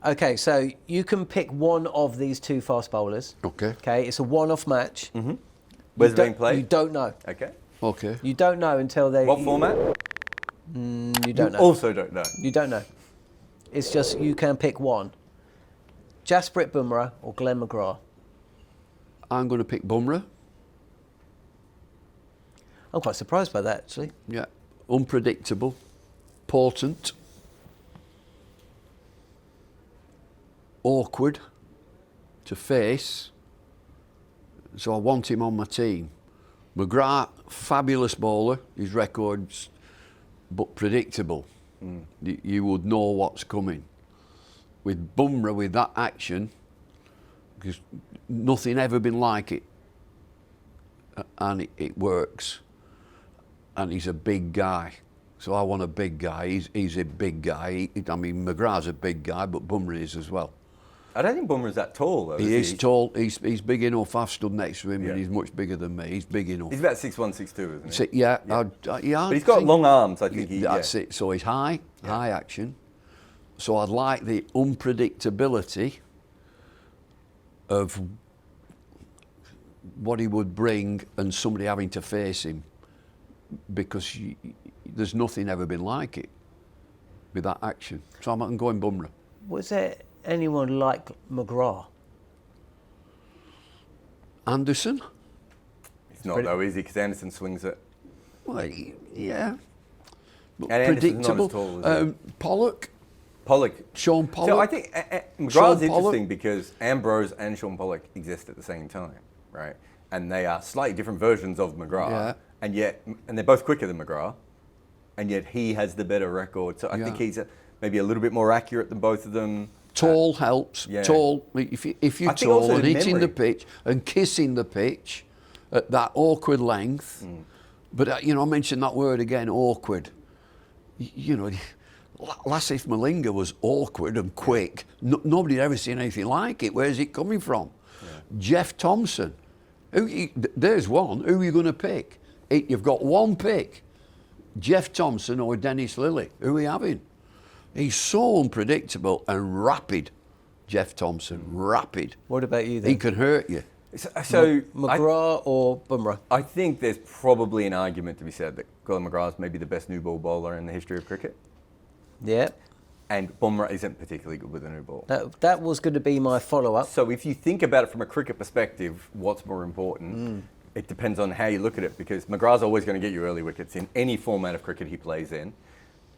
Okay, so you can pick one of these two fast bowlers. Okay. Okay, it's a one-off match. Mm-hmm. Where's it being played? You don't know. Okay. Okay. You don't know until they... What format? You don't know. Also don't know. You don't know. It's just you can pick one. Jasprit Bumrah or Glenn McGrath. I'm going to pick Bumrah. I'm quite surprised by that, actually. Yeah. Unpredictable. Potent. Awkward to face. So I want him on my team. McGrath, fabulous bowler. His record's but predictable. You would know what's coming. With Bumrah, with that action, because nothing ever been like it, and it works. And he's a big guy, so I want a big guy. He's a big guy. I mean, McGrath's a big guy, but Bumrah is as well. I don't think Bumrah's that tall, though. He is tall. He's big enough. I've stood next to him, Yeah. and he's much bigger than me. He's big enough. He's about 6'1", 6'2", isn't he? So, yeah. But he's got think long arms, I think. That's it. So he's high action. So I'd like the unpredictability of what he would bring and somebody having to face him, because there's nothing ever been like it with that action. So I'm going Bumrah. Was there anyone like McGrath? Anderson? It's not, though, is he? Because Anderson swings it. Well, yeah. But And Anderson's not predictable. as tall, is he? Pollock? So Sean I Pollock? think McGrath's Sean interesting Pollock? because Ambrose and Sean Pollock exist at the same time, right? And they are slightly different versions of McGrath, Yeah. and they're both quicker than McGrath, and yet he has the better record. So I think he's maybe a little bit more accurate than both of them. Tall helps. Yeah. Tall. If you're I think also tall and the hitting memory. the pitch and kissing the pitch at that awkward length. But I mentioned that word again, awkward. Lasith Malinga was awkward and quick. Nobody had ever seen anything like it. Where's it coming from? Yeah. Jeff Thompson. There's one. Who are you going to pick? You've got one pick. Jeff Thompson or Dennis Lilly. Who are you having? He's so unpredictable and rapid. Jeff Thompson, rapid. What about you then? He can hurt you. So McGrath or Bumrah? I think there's probably an argument to be said that Glenn McGrath is maybe the best new ball bowler in the history of cricket. Yeah. And Bumrah isn't particularly good with a new ball. That was going to be my follow-up. So if you think about it from a cricket perspective, what's more important? It depends on how you look at it, because McGrath's always going to get you early wickets in any format of cricket he plays in,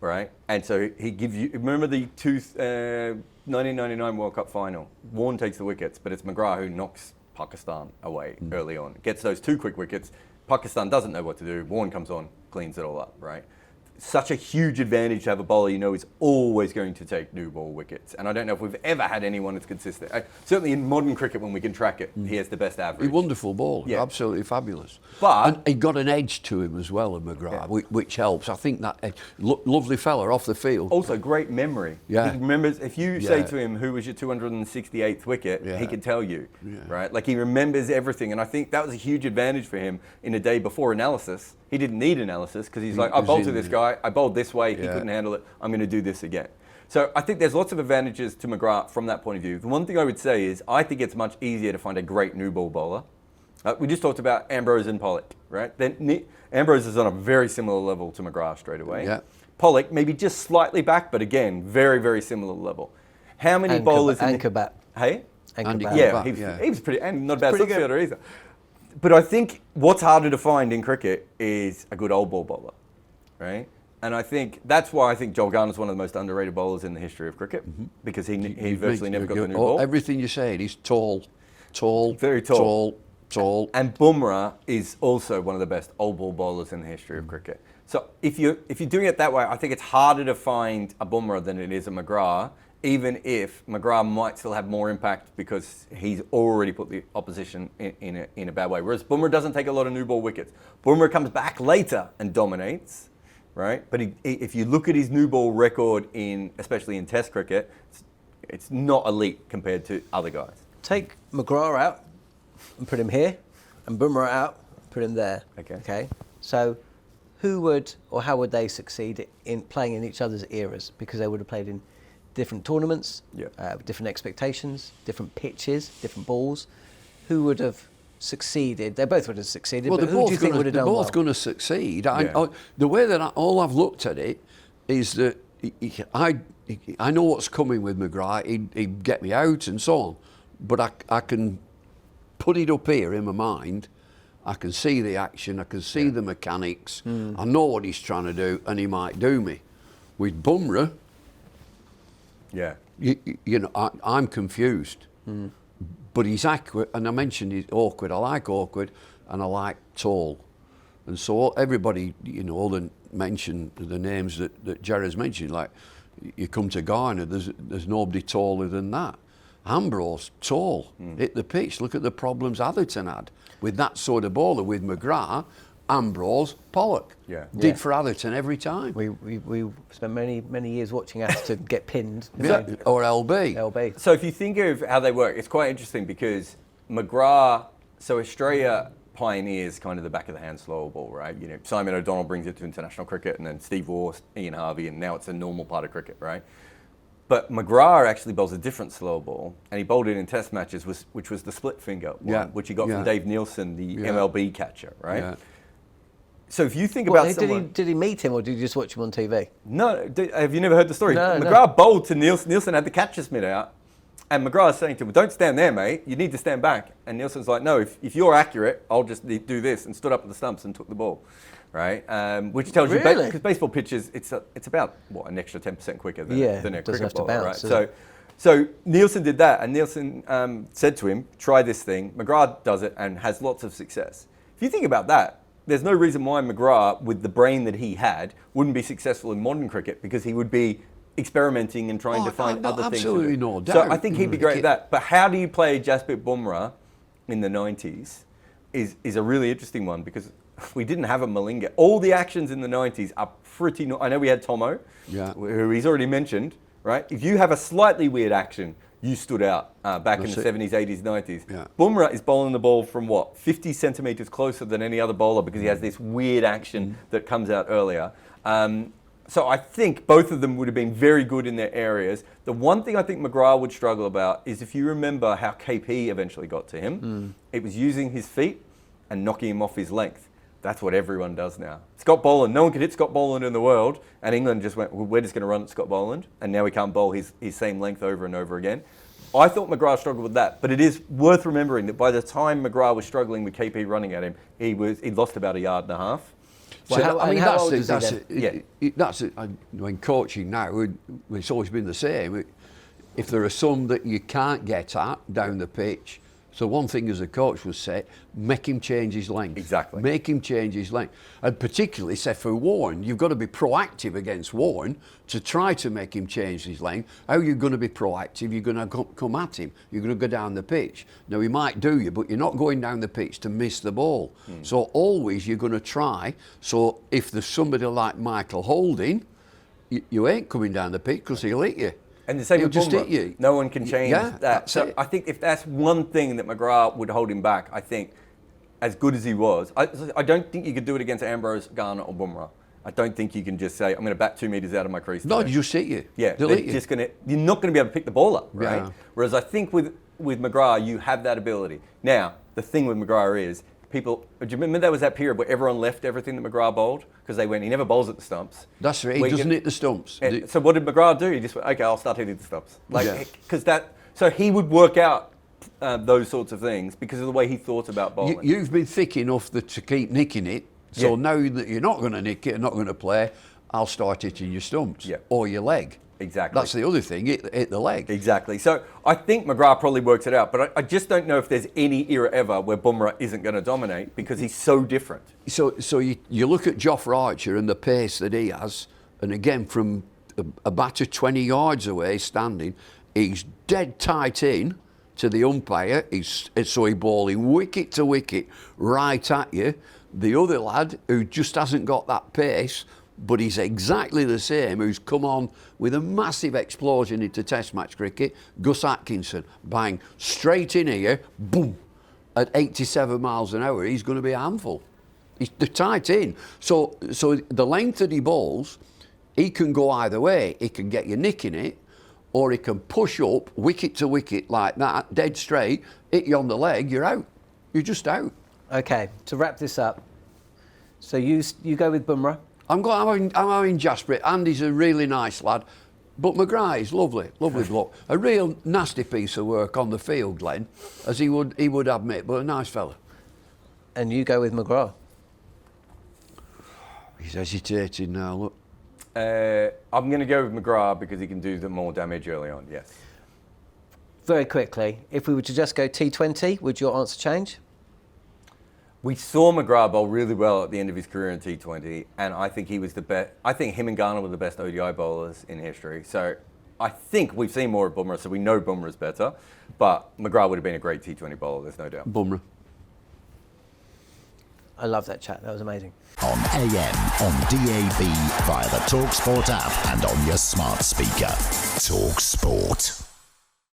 right? And so he gives you, remember the 1999 World Cup final? Warne takes the wickets, but it's McGrath who knocks Pakistan away early on. Gets those 2 quick wickets. Pakistan doesn't know what to do. Warne comes on, cleans it all up, right? Such a huge advantage to have a bowler is always going to take new ball wickets. And I don't know if we've ever had anyone that's consistent. Certainly in modern cricket, when we can track it, he has the best average. He's a wonderful ball, absolutely fabulous. And he got an edge to him as well, McGrath, which helps. I think that lovely fella off the field. Also, great memory. Yeah. He remembers, if you say to him, who was your 268th wicket, he can tell you, right? Like, he remembers everything. And I think that was a huge advantage for him in a day before analysis. He didn't need analysis because he's like, I bowled to this guy, I bowled this way, he couldn't handle it, I'm going to do this again. So I think there's lots of advantages to McGrath from that point of view. The one thing I would say is I think it's much easier to find a great new ball bowler. We just talked about Ambrose and Pollock, right? Then Ambrose is on a very similar level to McGrath straight away. Yeah. Pollock maybe just slightly back, but again, very, very similar level. How many bowlers... 𝐿𝐻𝐿𝐻. Hey? 𝐿𝐻𝐿𝐻. He was pretty... And not a bad slip fielder either. But I think what's harder to find in cricket is a good old ball bowler, right? And I think that's why I think Joel Garner's one of the most underrated bowlers in the history of cricket, because he virtually never got the new ball. Everything you said, he's tall, very tall. Tall. And Bumrah is also one of the best old ball bowlers in the history of cricket. So if you're doing it that way, I think it's harder to find a Bumrah than it is a McGrath, even if McGrath might still have more impact because he's already put the opposition in a bad way. Whereas Bumrah doesn't take a lot of new ball wickets. Bumrah comes back later and dominates, right? But if you look at his new ball record, especially in Test cricket, it's not elite compared to other guys. Take McGrath out and put him here, and Bumrah out, put him there. Okay. So who would or how would they succeed in playing in each other's eras? Because they would have played in different tournaments, different expectations, different pitches, different balls. Who would have succeeded? They both would have succeeded, Well, but who do you think would have done well? They're both going to succeed. The way that all I've looked at it is that I know what's coming with McGrath. He'd get me out and so on, but I can put it up here in my mind. I can see the action. I can see the mechanics. I know what he's trying to do, and he might do me. With Bumrah, you know, I'm confused. But he's accurate, and I mentioned he's awkward. I like awkward, and I like tall. And so everybody, you know, all mention the names that Jarrod's mentioned, like you come to Ghana, there's nobody taller than that. Ambrose, tall, hit the pitch. Look at the problems Atherton had with that sort of bowler. With McGrath, Ambrose, Pollock. Did for Atherton every time. We spent many years watching Atherton get pinned. Or LB. So if you think of how they work, it's quite interesting because McGrath, so Australia pioneers kind of the back of the hand slower ball, right? You know, Simon O'Donnell brings it to international cricket, and then Steve Waugh, Ian Harvey, and now it's a normal part of cricket, right? But McGrath actually bowls a different slow ball, and he bowled it in test matches, which was the split finger one, which he got from Dave Nielsen, the MLB catcher, right? So if you think about someone... Did he meet him, or did you just watch him on TV? No, have you never heard the story? No, McGrath bowled to Nielsen. Nielsen had the catcher's mitt out, and McGrath saying to him, "Don't stand there, mate. You need to stand back." And Nielsen's like, "No, if you're accurate, I'll just do this," and stood up at the stumps and took the ball, right? Which tells you, because baseball pitches, it's about an extra 10% quicker than a cricket bowler, right? So Nielsen did that, and Nielsen said to him, "Try this thing." McGrath does it and has lots of success. If you think about that, there's no reason why McGrath, with the brain that he had, wouldn't be successful in modern cricket, because he would be experimenting and trying to find other things. Absolutely no doubt. So I think he'd be great at that. But how do you play Jasprit Bumrah in the 90s is a really interesting one, because we didn't have a Malinga. All the actions in the 90s are pretty... I know we had Tomo, who he's already mentioned, right? If you have a slightly weird action, you stood out back in the 70s, 80s, 90s. Bumrah is bowling the ball from 50 centimetres closer than any other bowler, because he has this weird action that comes out earlier. So I think both of them would have been very good in their areas. The one thing I think McGrath would struggle about is, if you remember how 𝐒𝐻 eventually got to him, it was using his feet and knocking him off his length. That's what everyone does now. Scott Boland, no one could hit Scott Boland in the world, and England just went, well, we're just going to run at Scott Boland, and now we can't bowl his same length over and over again. I thought McGrath struggled with that, but it is worth remembering that by the time McGrath was struggling with 𝐒𝐻 running at him, he'd lost about 1.5 yards. So I mean, how old is he that's it. When coaching now, it's always been the same. If there are some that you can't get at down the pitch, so one thing as a coach was say, make him change his length. Exactly. Make him change his length. And particularly, say for Warren, you've got to be proactive against Warren to try to make him change his length. How are you going to be proactive? You're going to come at him. You're going to go down the pitch. Now, he might do you, but you're not going down the pitch to miss the ball. So always you're going to try. So if there's somebody like Michael Holding, you ain't coming down the pitch, because he'll hit you. And the same He'll with just Bumrah. hit you. No one can change that. So I think if that's one thing that McGrath would hold him back, I think, as good as he was, I don't think you could do it against Ambrose, Garner, or Bumrah. I don't think you can just say, I'm going to bat 2 metres out of my crease. No, you just hit you. Yeah, They'll hit you. You're not going to be able to pick the ball up, right? Yeah. Whereas I think with McGrath, you have that ability. Now, the thing with McGrath is, do you remember there was that period where everyone left everything that McGrath bowled? Because they went, he never bowls at the stumps. That's right, he doesn't hit the stumps. So what did McGrath do? He just went, okay, I'll start hitting the stumps. So he would work out those sorts of things because of the way he thought about bowling. You've been thick enough to keep nicking it, so now that you're not going to nick it and not going to play, I'll start hitting your stumps or your leg. Exactly. That's the other thing, hit the leg. Exactly. So I think McGrath probably works it out, but I just don't know if there's any era ever where Bumrah isn't going to dominate, because he's so different. So you look at Jofra Archer and the pace that he has, and again from a batter 20 yards away standing, he's dead tight in to the umpire. He's bowling wicket to wicket right at you. The other lad who just hasn't got that pace, but he's exactly the same, who's come on with a massive explosion into Test match cricket, Gus Atkinson, bang, straight in here, boom, at 87 miles an hour, he's going to be a handful. They're tight in. So the length that he bowls, he can go either way. He can get you nicking it, or he can push up wicket to wicket like that, dead straight, hit you on the leg, you're out. You're just out. Okay, to wrap this up, so you go with Bumrah. I'm having Jasprit. Andy's a really nice lad, but McGrath is lovely bloke. A real nasty piece of work on the field, Glenn, as he would admit, but a nice fella. And you go with McGrath. He's hesitating now, look. I'm going to go with McGrath because he can do the more damage early on, yes. Very quickly, if we were to just go T20, would your answer change? We saw McGrath bowl really well at the end of his career in T20, and I think he was the best. I think him and Garner were the best ODI bowlers in history. So I think we've seen more of Bumrah, so we know Bumrah's better. But McGrath would have been a great T20 bowler, there's no doubt. Bumrah. I love that chat. That was amazing. On AM, on DAB, via the talkSPORT app and on your smart speaker. talkSPORT.